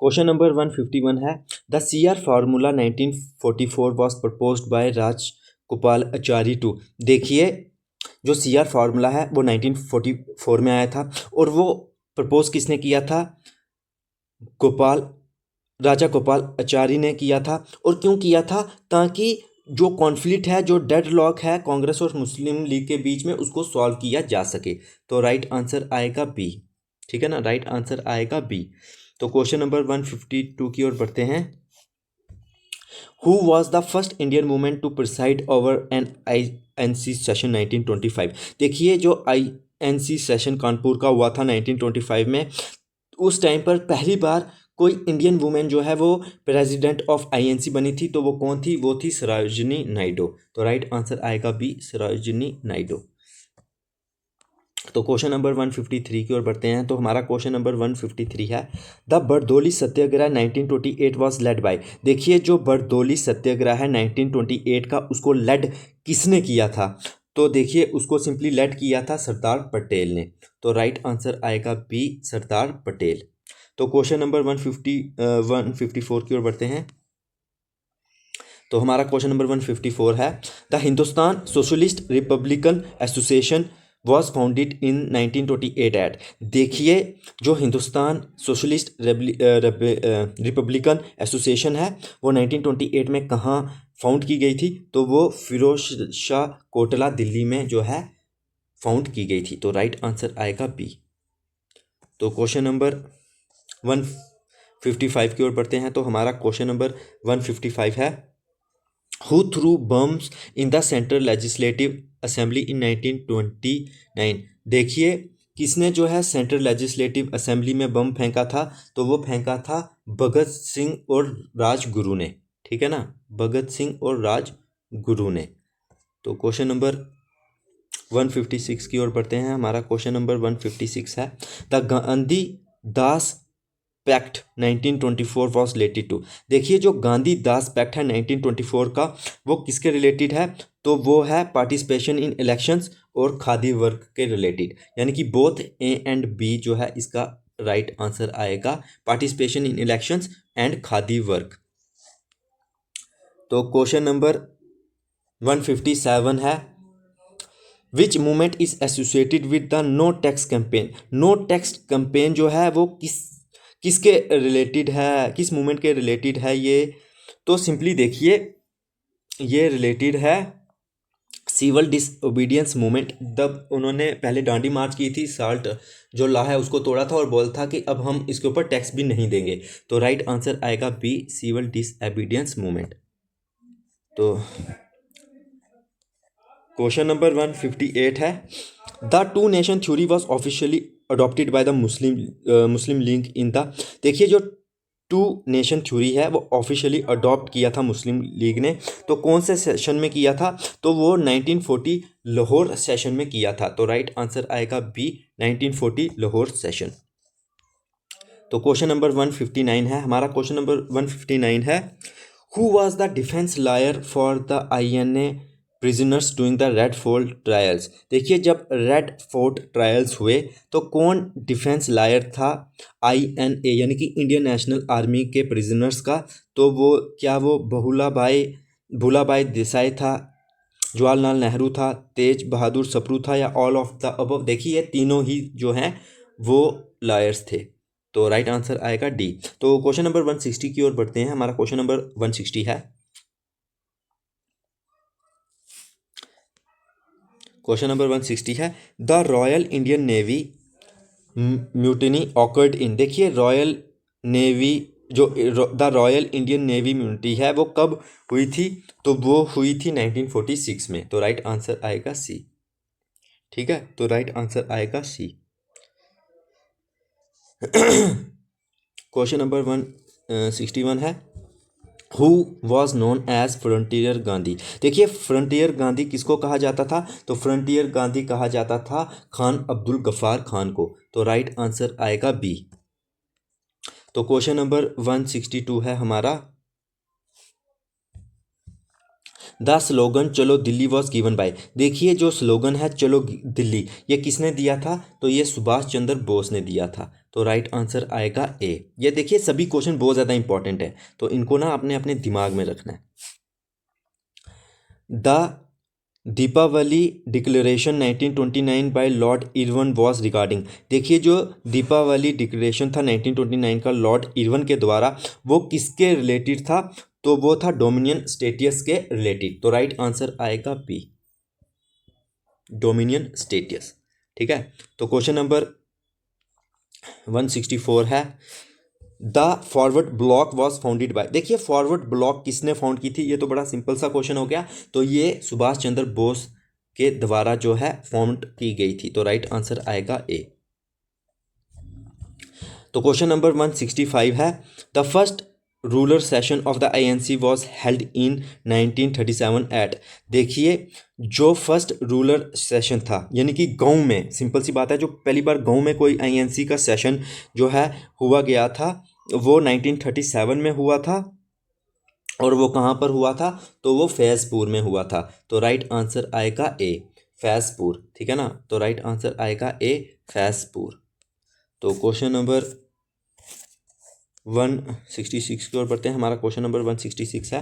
Question number 151 है the CR formula 1944 was proposed by Rajagopal Acharya to. देखिए जो सीआर फार्मूला है वो 1944 में आया था और वो प्रपोज किसने किया था? राजा गोपाल आचार्य ने किया था। और क्यों किया था? ताकि जो कॉन्फ्लिक्ट है, जो डेडलॉक है कांग्रेस और मुस्लिम लीग के बीच में, उसको सॉल्व किया जा सके। तो राइट आंसर आएगा बी। ठीक है ना, राइट आंसर आएगा बी। तो क्वेश्चन नंबर 152 की ओर बढ़ते हैं। Who was the first Indian women to preside over an INC session 1925? देखिए जो INC सेशन कानपुर का हुआ था 1925 में, उस टाइम पर पहली बार कोई इंडियन वुमेन जो है वो प्रेसिडेंट ऑफ INC बनी थी। तो वो कौन थी? वो थी सरोजिनी नायडू। तो राइट आंसर आएगा बी, सरोजिनी नायडू। तो क्वेश्चन नंबर 153 की ओर बढ़ते हैं। तो हमारा क्वेश्चन नंबर 153 है the Bardoli Satyagraha 1928 was led by. देखिए जो बरदौली सत्याग्रह है 1928 का, उसको लेड किसने किया था? तो देखिए उसको सिंपली लेड किया था सरदार पटेल ने। तो राइट आंसर आएगा बी, सरदार पटेल। तो क्वेश्चन नंबर 154 की ओर बढ़ते हैं। तो हमारा क्वेश्चन नंबर 154 है the Hindustan socialist republican association was founded in 1928 at. देखिए जो हिंदुस्तान सोशलिस्ट रिपब्लिकन एसोसिएशन है वो 1928 में कहाँ फाउंड की गई थी? तो वो फिरोज शाह कोटला दिल्ली में जो है फाउंड की गई थी। तो राइट आंसर आएगा बी। तो क्वेश्चन नंबर 155 की ओर बढ़ते हैं। तो हमारा क्वेश्चन नंबर 155 है who threw bombs in the central legislative assembly in 1929? देखिए किसने जो है सेंट्रल लेजिस्लेटिव असेंबली में बम फेंका था? तो वो फेंका था भगत सिंह और राजगुरु ने। ठीक है ना, भगत सिंह और राजगुरु ने। तो क्वेश्चन नंबर 156 की ओर बढ़ते हैं। हमारा क्वेश्चन नंबर 156 है the Gandhi Das pact 1924 was related to. देखिए जो गांधी दास पैक्ट है 1924 का, वो किसके रिलेटेड है? तो वो है पार्टिसिपेशन इन इलेक्शंस और खादी वर्क के रिलेटेड। यानी कि बोथ ए एंड बी जो है इसका राइट आंसर आएगा, participation in elections and khadi work. तो क्वेश्चन नंबर 157 है which movement is associated with the no tax campaign? No tax campaign जो है वो किसके रिलेटेड है, किस मूवमेंट के रिलेटेड है ये? तो सिंपली देखिए ये रिलेटेड है सिविल डिसओबीडियंस मूवमेंट। जब उन्होंने पहले डांडी मार्च की थी, साल्ट जो लॉ है उसको तोड़ा था और बोला था कि अब हम इसके ऊपर टैक्स भी नहीं देंगे। तो राइट आंसर आएगा बी, सिविल डिसओबीडियंस मूवमेंट। तो क्वेश्चन नंबर 158 है the two nation theory was officially adopted by the Muslim league in the. देखिए जो टू नेशन थ्योरी है वो ऑफिशियली अडॉप्ट किया था मुस्लिम लीग ने। तो कौन से सेशन में किया था? तो वो 1940 लाहौर सेशन में किया था। तो राइट आंसर आएगा बी, 1940 लाहौर सेशन। तो क्वेश्चन नंबर 159 है। हमारा क्वेश्चन नंबर 159 है who was the defence lawyer for the INA prisoners doing the red fort trials? देखिए जब रेड फोर्ट ट्रायल्स हुए तो कौन डिफेंस लॉयर था INA यानी कि इंडियन नेशनल आर्मी के प्रिजनर्स का? तो वो क्या वो भूलाबाई देसाई था, जवाहरलाल नेहरू था, तेज बहादुर सप्रू था, या ऑल ऑफ द अबव? देखिए ये तीनों ही जो हैं वो लॉयर्स थे। तो राइट आंसर आएगा डी। तो क्वेश्चन नंबर 160 की ओर बढ़ते हैं। हमारा क्वेश्चन नंबर 160 है क्वेश्चन नंबर 160 है the royal Indian navy mutiny occurred in. देखिए रॉयल नेवी जो द रॉयल इंडियन नेवी म्यूनिटी है वो कब हुई थी? तो वो हुई थी 1946 में। तो राइट आंसर आएगा सी। ठीक है, तो राइट आंसर आएगा सी। क्वेश्चन नंबर 161 है who was known as frontier Gandhi? देखिए फ्रंटियर गांधी किसको कहा जाता था? तो फ्रंटियर गांधी कहा जाता था खान अब्दुल गफ्फार खान को। तो राइट आंसर आएगा बी। तो क्वेश्चन नंबर 162 है हमारा द स्लोगन चलो दिल्ली वॉज गिवन बाय, देखिए जो स्लोगन है चलो दिल्ली, ये किसने दिया था? तो ये सुभाष चंद्र बोस ने दिया था। तो राइट आंसर आएगा ए। ये देखिए सभी क्वेश्चन बहुत ज़्यादा इंपॉर्टेंट है, तो इनको ना आपने अपने दिमाग में रखना है। The Deepavali declaration 1929 by lord Irwin was regarding, देखिए जो दीपावली डिक्लेरेशन था 1929 का लॉर्ड इरविन के द्वारा, वो किसके रिलेटेड था? तो वो था डोमिनियन स्टेटियस के रिलेटेड। तो राइट आंसर आएगा बी, डोमिनियन स्टेटियस। ठीक है, तो क्वेश्चन नंबर 164 है the forward block was founded by, देखिए फॉरवर्ड ब्लॉक किसने फाउंड की थी? ये तो बड़ा सिंपल सा क्वेश्चन हो गया, तो ये सुभाष चंद्र बोस के द्वारा जो है फाउंड की गई थी। तो राइट आंसर आएगा ए। तो क्वेश्चन नंबर 165 है the first ruler session of the INC was held in 1937 at, देखिए जो फर्स्ट रूलर सेशन था यानी कि गांव में, सिंपल सी बात है, जो पहली बार गांव में कोई आईएनसी का सेशन जो है हुआ गया था वो 1937 में हुआ था। और वो कहाँ पर हुआ था? तो वो फैज़पुर में हुआ था। तो राइट आंसर आएगा ए, फैज़पुर। ठीक है ना, तो राइट आंसर आएगा ए, फैज़पुर। तो क्वेश्चन नंबर 166 की ओर बढ़ते हैं। हमारा क्वेश्चन नंबर 166 है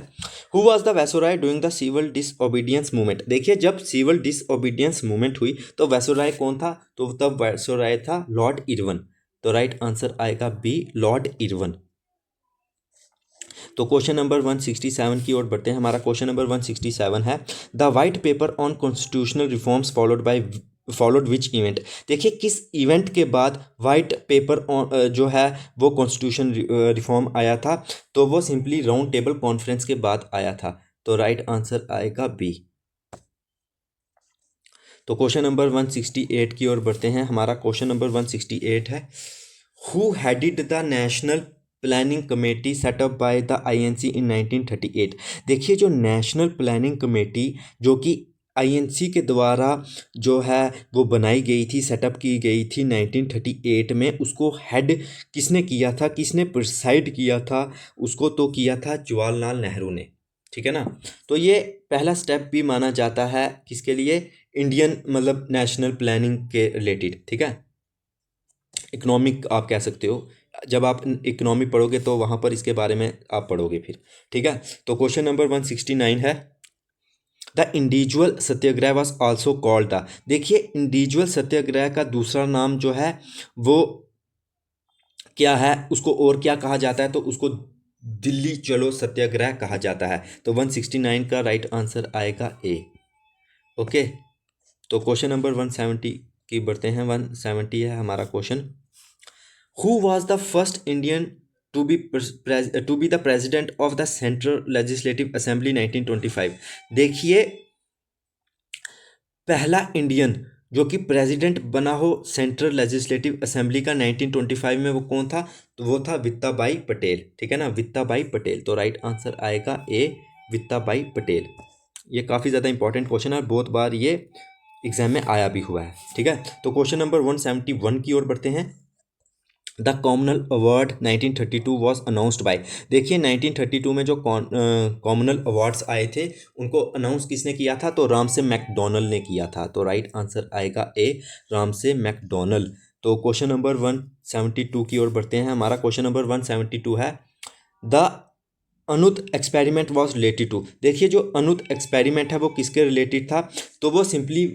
who was the viceroy during the civil disobedience movement, देखिए जब सिविल डिसओबीडियंस मूवमेंट हुई तो वैसोराय कौन था? तो तब वैसोराय था लॉर्ड इरविन। तो राइट आंसर आएगा बी, लॉर्ड इरविन। तो क्वेश्चन नंबर 167 की ओर बढ़ते हैं। हमारा क्वेश्चन नंबर 167 है the white paper on constitutional reforms followed which event, देखिए किस इवेंट के बाद वाइट पेपर जो है वो कॉन्स्टिट्यूशन रिफॉर्म आया था? तो वो सिंपली राउंड टेबल कॉन्फ्रेंस के बाद आया था। तो राइट आंसर आएगा बी। तो क्वेश्चन नंबर 168 की ओर बढ़ते हैं। हमारा क्वेश्चन नंबर 168 है who headed the national planning committee set up by the INC in 1938, देखिए जो नेशनल प्लानिंग कमेटी जो कि आईएनसी के द्वारा जो है वो बनाई गई थी, सेटअप की गई थी 1938 में, उसको हेड किसने किया था, किसने प्रिसाइड किया था उसको? तो किया था जवाहरलाल नेहरू ने। ठीक है ना, तो ये पहला स्टेप भी माना जाता है किसके लिए? इंडियन मतलब नेशनल प्लानिंग के रिलेटेड। ठीक है, इकोनॉमिक आप कह सकते हो, जब आप इकोनॉमी पढ़ोगे तो वहाँ पर इसके बारे में आप पढ़ोगे फिर। ठीक है, तो क्वेश्चन नंबर 169 है the individual Satyagraha was also called the, देखिए इंडिविजुअल सत्याग्रह का दूसरा नाम जो है वो क्या है, उसको और क्या कहा जाता है? तो उसको दिल्ली चलो सत्याग्रह कहा जाता है। तो 169 का राइट आंसर आएगा ए। ओके, तो क्वेश्चन नंबर 170 की बढ़ते हैं। 170 है हमारा question who was the first Indian to be the president of the central legislative assembly 1925, देखिए पहला इंडियन जो कि प्रेसिडेंट बना हो सेंट्रल लेजिस्लेटिव असेंबली का 1925 में, वो कौन था? तो वो था वित्ताबाई पटेल। ठीक है ना, वित्ताबाई पटेल। तो राइट आंसर आएगा ए, वित्ताबाई पटेल। ये काफ़ी ज़्यादा इंपॉर्टेंट क्वेश्चन है, बहुत बार ये एग्जाम में आया भी हुआ है। ठीक है, तो क्वेश्चन नंबर 171 की ओर बढ़ते हैं the communal award 1932 was announced by, देखिए 1932 में जो कॉमनल अवार्ड्स आए थे उनको अनाउंस किसने किया था? तो रामसे मैकडॉनल ने किया था। तो राइट आंसर आएगा ए, रामसे मैकडॉनल। तो क्वेश्चन नंबर 172 की ओर बढ़ते हैं। हमारा क्वेश्चन नंबर 172 है द अनुत एक्सपेरिमेंट वॉज रिलेटेड टू, देखिए जो अनुत एक्सपेरिमेंट है वो किसके रिलेटेड था? तो वो simply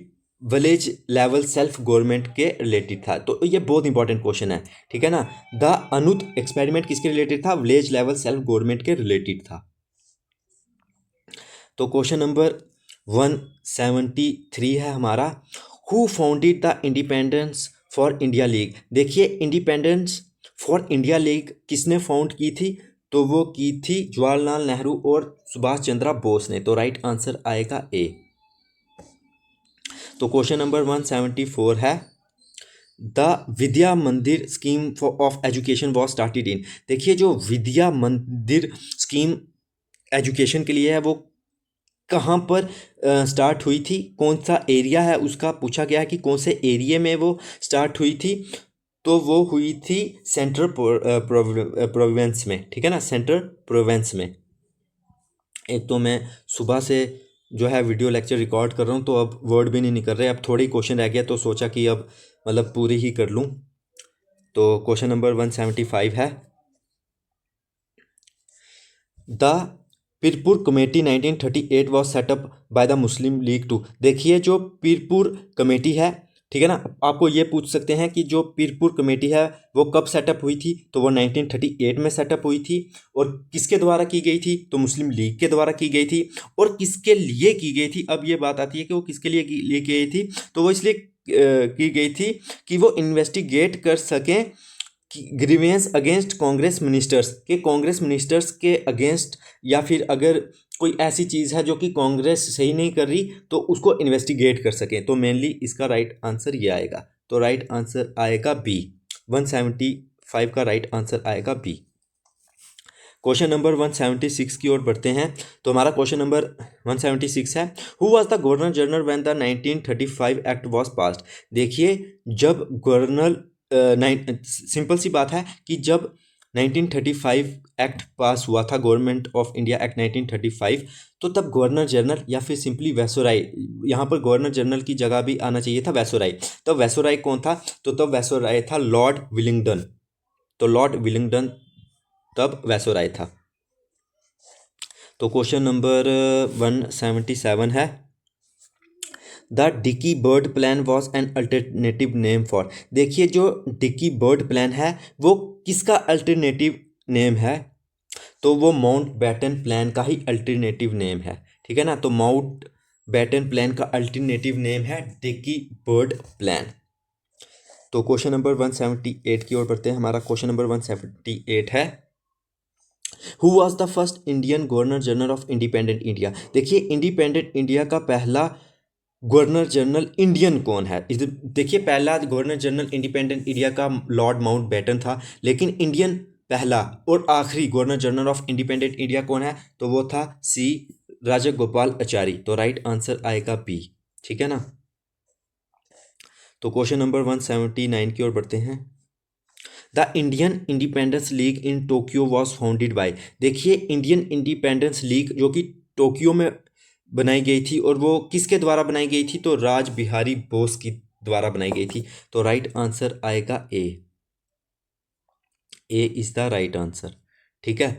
village level self government के रिलेटेड था। तो ये बहुत इंपॉर्टेंट क्वेश्चन है। ठीक है ना, द अनुत एक्सपेरिमेंट किसके रिलेटेड था? विलेज लेवल सेल्फ गवर्नमेंट के रिलेटेड था। तो क्वेश्चन नंबर 173 है हमारा who founded the independence for India league, देखिए इंडिपेंडेंस फॉर इंडिया लीग किसने फाउंड की थी? तो वो की थी जवाहरलाल नेहरू और सुभाष चंद्र बोस ने। तो राइट आंसर आएगा ए। तो क्वेश्चन नंबर 174 है द विद्या मंदिर scheme of education was started in, देखिए जो विद्या मंदिर स्कीम एजुकेशन के लिए है वो कहाँ पर स्टार्ट हुई थी? कौन सा एरिया है उसका पूछा गया है कि कौन से एरिया में वो स्टार्ट हुई थी? तो वो हुई थी सेंट्रल प्रोविंस में। ठीक है ना, सेंट्रल प्रोविंस में। एक तो मैं सुबह से जो है वीडियो लेक्चर रिकॉर्ड कर रहा हूँ, तो अब वर्ड भी नहीं निकल रहे। अब थोड़े ही क्वेश्चन रह गया, तो सोचा कि अब मतलब पूरी ही कर लूँ। तो क्वेश्चन नंबर 175 है, the Pirpur committee 1938 was set up by the Muslim League to. देखिए जो पीरपुर कमेटी है, ठीक है ना, आपको ये पूछ सकते हैं कि जो पीरपुर कमेटी है वो कब सेटअप हुई थी, तो वो 1938 में सेटअप हुई थी। और किसके द्वारा की गई थी, तो मुस्लिम लीग के द्वारा की गई थी। और किसके लिए की गई थी, अब ये बात आती है कि वो किसके लिए की गई थी, तो वो इसलिए की गई थी कि वो इन्वेस्टिगेट कर सकें ग्रीवेंस अगेंस्ट कांग्रेस मिनिस्टर्स, के कांग्रेस मिनिस्टर्स के अगेंस्ट, या फिर अगर कोई ऐसी चीज़ है जो कि कांग्रेस सही नहीं कर रही तो उसको इन्वेस्टिगेट कर सकें। तो मेनली इसका राइट आंसर ये आएगा। तो राइट आंसर आएगा बी। 175 का राइट आंसर आएगा बी। क्वेश्चन नंबर 176 की ओर बढ़ते हैं। तो हमारा क्वेश्चन नंबर 176 है, who was the governor general when the 1935 act was passed. देखिए जब गवर्नर सिंपल सी बात है कि जब 1935 एक्ट पास हुआ था, गवर्नमेंट ऑफ इंडिया एक्ट 1935, तो तब गवर्नर जनरल या फिर सिंपली वैसोराय, यहाँ पर गवर्नर जनरल की जगह भी आना चाहिए था वैसोराय। तब वैसोराय कौन था, तो तब वैसोराय था लॉर्ड विलिंगडन। तो लॉर्ड विलिंगडन तब वैसोराय था। तो क्वेश्चन नंबर 177 है, the Dickie Bird plan was an alternative name for. देखिए जो डिकी बर्ड प्लान है वो किसका अल्टरनेटिव नेम है, तो वो माउंट बैटन प्लान का ही अल्टरनेटिव नेम है, ठीक है ना। तो माउंट बैटन प्लान का अल्टरनेटिव नेम है डिकी बर्ड प्लान। तो क्वेश्चन नंबर 178 की ओर बढ़ते हैं। हमारा क्वेश्चन नंबर 178 है, who was the first Indian governor general of independent India. देखिए इंडिपेंडेंट इंडिया का पहला गवर्नर जनरल इंडियन कौन है। इधर देखिए पहला गवर्नर जनरल इंडिपेंडेंट इंडिया का लॉर्ड माउंट बैटन था, लेकिन इंडियन पहला और आखिरी governor general of independent India कौन है, तो वो था सी राजगोपालाचारी। तो राइट आंसर आएगा बी, ठीक है ना। तो क्वेश्चन नंबर 179 की ओर बढ़ते हैं, the Indian independence league in Tokyo was founded by. देखिए इंडियन इंडिपेंडेंस लीग जो कि टोक्यो में बनाई गई थी, और वो किसके द्वारा बनाई गई थी, तो राज बिहारी बोस की द्वारा बनाई गई थी। तो राइट आंसर आएगा ए। ए इज द राइट आंसर, ठीक है।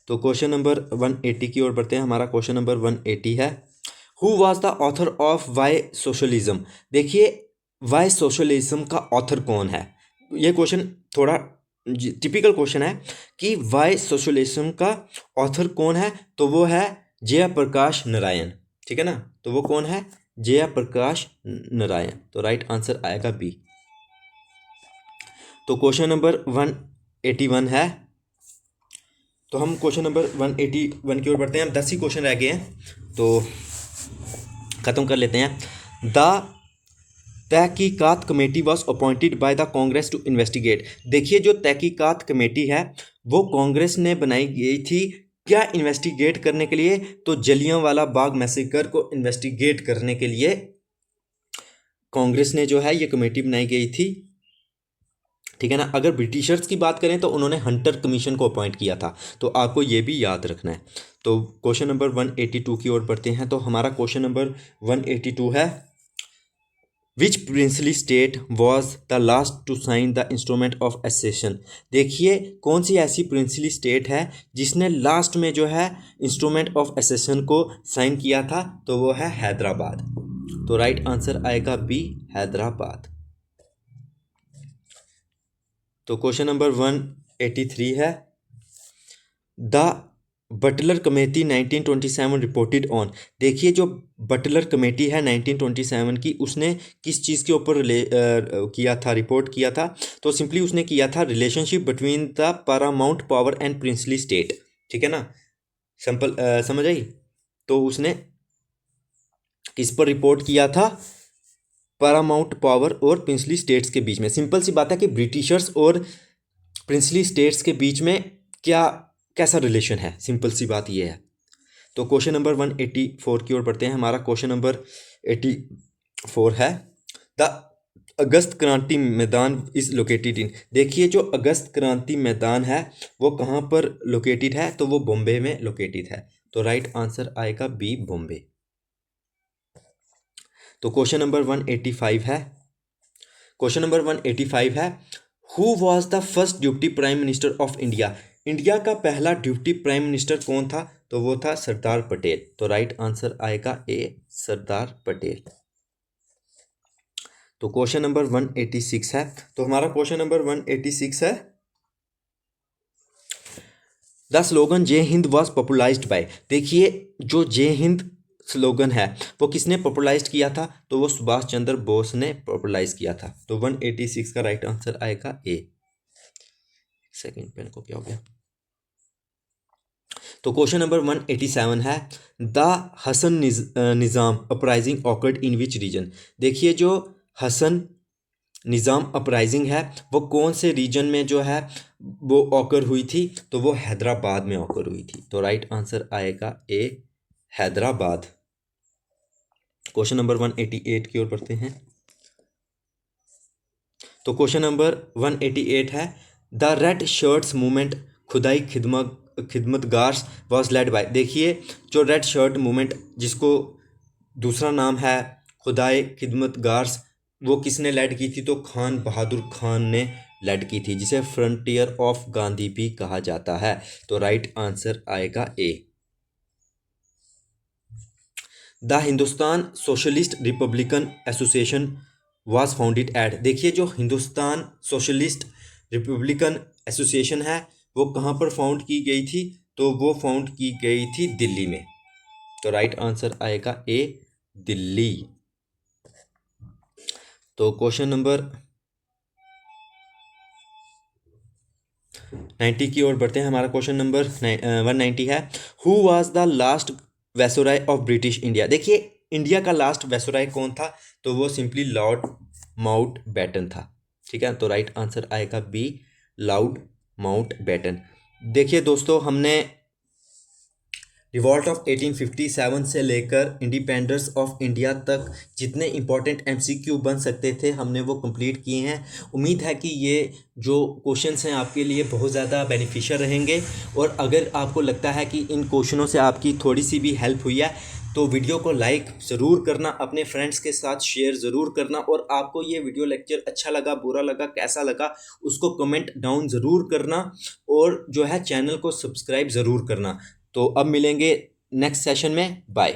तो क्वेश्चन नंबर 180 की ओर बढ़ते हैं। हमारा क्वेश्चन नंबर 180 है, who was the author of why socialism. देखिए वाई सोशलिज्म का ऑथर कौन है, ये क्वेश्चन थोड़ा टिपिकल क्वेश्चन है कि वाई सोशलिज्म का ऑथर कौन है, तो वो है जयप्रकाश नारायण, ठीक है ना। तो वो कौन है, जयप्रकाश नारायण। तो राइट आंसर आएगा बी। तो क्वेश्चन नंबर 181 है, तो हम क्वेश्चन नंबर 181 की ओर बढ़ते हैं। हम 10 ही क्वेश्चन रह गए हैं तो ख़त्म कर लेते हैं। The Tahqiqat committee was appointed by the Congress to investigate. देखिए जो तहकीकात कमेटी है वो कांग्रेस ने बनाई गई थी क्या इन्वेस्टिगेट करने के लिए, तो जलियांवाला बाग मैसेकर को इन्वेस्टिगेट करने के लिए कांग्रेस ने जो है ये कमेटी बनाई गई थी, ठीक है ना। अगर ब्रिटिशर्स की बात करें तो उन्होंने हंटर कमीशन को अपॉइंट किया था, तो आपको ये भी याद रखना है। तो क्वेश्चन नंबर 182 की ओर बढ़ते हैं। तो हमारा क्वेश्चन नंबर 182 है, which princely state was the last to sign the instrument of accession. देखिए कौन सी ऐसी प्रिंसली स्टेट है जिसने लास्ट में जो है इंस्ट्रूमेंट ऑफ एसेशन को साइन किया था, तो वो है हैदराबाद। तो राइट आंसर आएगा बी, हैदराबाद। तो क्वेश्चन नंबर 183 है, the Butler committee 1927 reported on. देखिए जो बटलर कमेटी है 1927 की, उसने किस चीज़ के ऊपर किया था, रिपोर्ट किया था, तो सिंपली उसने किया था relationship between the Paramount power and princely state, ठीक है ना। सिंपल समझ आई। तो उसने किस पर रिपोर्ट किया था, पैरामाउंट पावर और प्रिंसली स्टेट्स के बीच में। सिंपल सी बात है कि ब्रिटिशर्स और प्रिंसली स्टेट्स के बीच में क्या कैसा रिलेशन है, सिंपल सी बात ये है। तो क्वेश्चन नंबर 184 की ओर बढ़ते हैं। हमारा क्वेश्चन नंबर 84 है, द अगस्त क्रांति मैदान इज लोकेटेड इन। देखिए जो अगस्त क्रांति मैदान है वो कहाँ पर लोकेटेड है, तो वो बॉम्बे में लोकेटेड है। तो राइट आंसर आएगा बी, बॉम्बे। तो क्वेश्चन नंबर 185 है, क्वेश्चन नंबर 185 है, who was the first deputy prime minister of India? India का पहला डिप्टी प्राइम मिनिस्टर कौन था? तो वो था सरदार पटेल। तो राइट आंसर आएगा ए, सरदार पटेल। तो क्वेश्चन नंबर 186 है, तो हमारा क्वेश्चन नंबर 186 है, द स्लोगन जय हिंद वॉज पॉपुलाइज्ड बाय। देखिए जो जय हिंद स्लोगन है वो किसने पॉपुलाइज किया था? तो वो सुभाष चंद्र बोस ने पॉपुलाइज किया था। तो 186 का राइट आंसर आएगा ए। सेकंड पेन को क्या हो गया? तो क्वेश्चन नंबर 187 है, the Hasan Nizam uprising occurred in which region? देखिए जो हसन निज़ाम अपराइजिंग है वो कौन से रीजन में जो है वो ऑकर हुई थी? तो वो हैदराबाद में ऑकर हुई थी। तो राइट आंसर आएगा ए, हैदराबाद। क्वेश्चन नंबर 188 की ओर बढ़ते हैं। तो क्वेश्चन नंबर 188 है, द रेड शर्ट्स मूवमेंट खुदाई खिदमतगार्स वॉज लेड बाय। देखिए जो रेड शर्ट मूवमेंट जिसको दूसरा नाम है खुदाई खिदमतगार्स, वो किसने लेड की थी? तो खान बहादुर खान ने लेड की थी, जिसे फ्रंटियर ऑफ गांधी भी कहा जाता है। तो राइट आंसर आएगा A. The Hindustan socialist republican association was founded at. देखिए जो हिंदुस्तान सोशलिस्ट रिपब्लिकन एसोसिएशन है वो कहाँ पर फाउंड की गई थी? तो वो फाउंड की गई थी दिल्ली में। तो राइट आंसर आएगा ए, दिल्ली। तो क्वेश्चन नंबर 90 की ओर बढ़ते हैं। हमारा क्वेश्चन नंबर 190 है, who was the last viceroy of British India? देखिए इंडिया का लास्ट वैसराय कौन था? तो वो सिंपली लॉर्ड माउंट बैटन था। ठीक है, तो राइट आंसर आएगा बी, लॉर्ड माउंट बैटन। देखिए दोस्तों हमने रिवॉल्ट ऑफ 1857 से लेकर इंडिपेंडेंस ऑफ इंडिया तक जितने इंपॉर्टेंट एमसीक्यू बन सकते थे हमने वो कंप्लीट किए हैं। उम्मीद है कि ये जो क्वेश्चंस हैं आपके लिए बहुत ज़्यादा बेनिफिशियल रहेंगे, और अगर आपको लगता है कि इन क्वेश्चनों से आपकी थोड़ी सी भी हेल्प हुई है तो वीडियो को लाइक ज़रूर करना, अपने फ्रेंड्स के साथ शेयर ज़रूर करना, और आपको ये वीडियो लेक्चर अच्छा लगा, बुरा लगा, कैसा लगा उसको कमेंट डाउन ज़रूर करना, और जो है चैनल को सब्सक्राइब ज़रूर करना। तो अब मिलेंगे नेक्स्ट सेशन में, बाय।